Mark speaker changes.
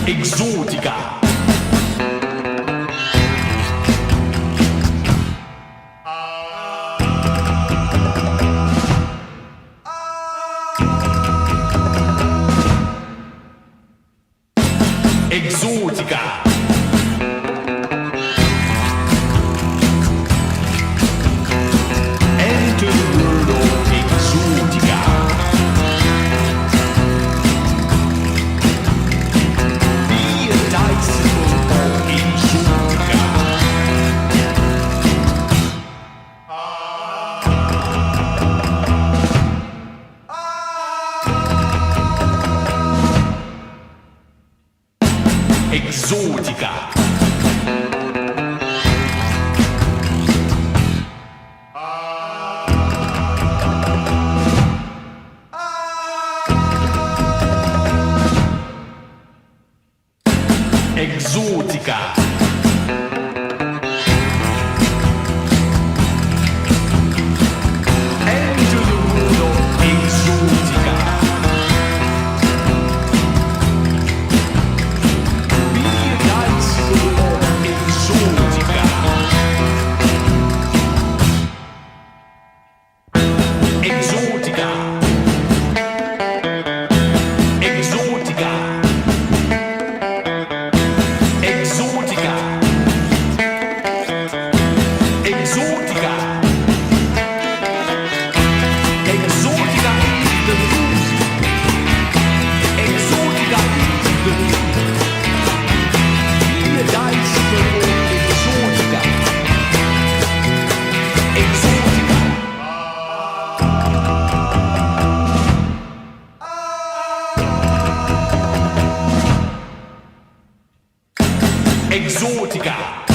Speaker 1: Exotica. Exotica. Enter the world of Exotica. Be a disciple of Exotica. Exotica. Exotica. Enter the world of Exotica. Be a disciple of Exotica. Exotica. Exotica. Exotica. Exotica. Exotica is the music. Exotica is the music. Be a disciple of Exotica. Exotica. Exotica.